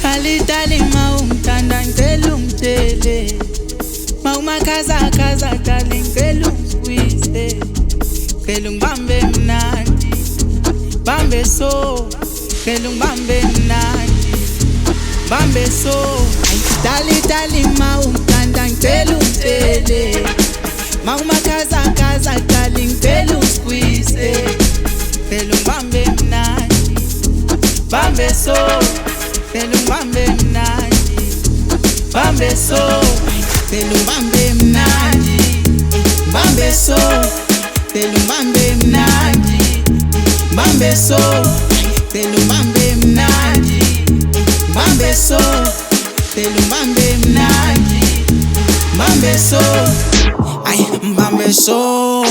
Dali dali maungithanda ngicela ungitshele mawumakhaza khaza dali ngicela ungisqueeze ngicela ungibambe mnandi bambe so ngicela ungibambe mnandi bambe so dali dali maungithanda ngicela ungitshele mawumakhaza khaza dali ngicela ungisqueeze ngicela ungibambe mnandi bambe so ngicela ungibambe mnandi bambe so ngicela ungibambe mnandi bambe so ngicela ungibambe mnandi bambe so ngicela ungibambe mnandi bambe so ngicela ungibambe mnandi bambe so ay mbambe so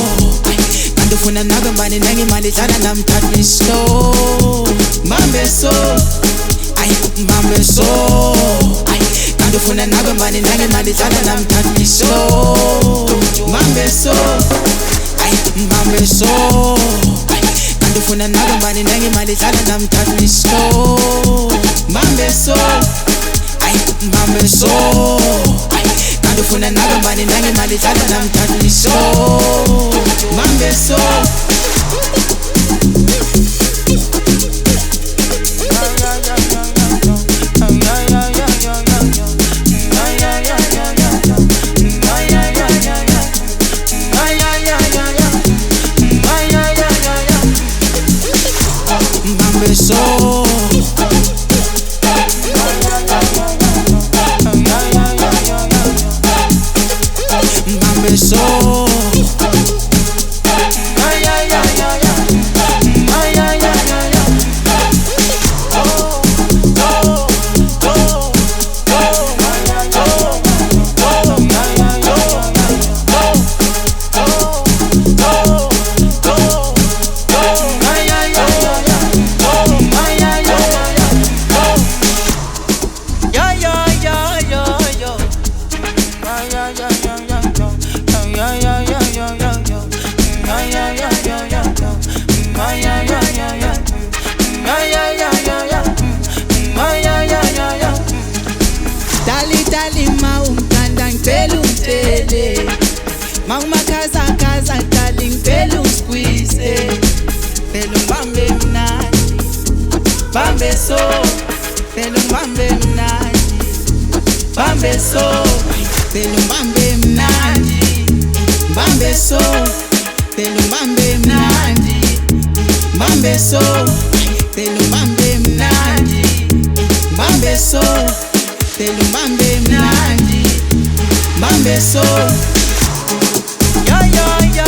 kanti ufuna nabe mani nengimali dlala nami thath me slow mbambe so ay mbambe so ay kanti ufuna nabe mani nengimali dlala nami thath me slow mbambe so ay mbambe so ay kanti ufuna nabe mani nengimali dlala nami thath me slow mbambe so ay mbambe so ay kanti ufuna nabe mani nengimali dlala nami thath me slow mbambe so mbambe so mbambe so Dali dali maungithanda ngicela ungitshele mawumakhaza khaza dali ngicela ungisqueeze ngicela ungibambe mnandi bambe so ngicela ungibambe mnandi bambe so ngicela ungibambe mnandi bambe so ngicela ungibambe mnandi bambe so ngicela ungibambe mnandi bambe so ngicela ungibambe mnandi bambe so yo yo yo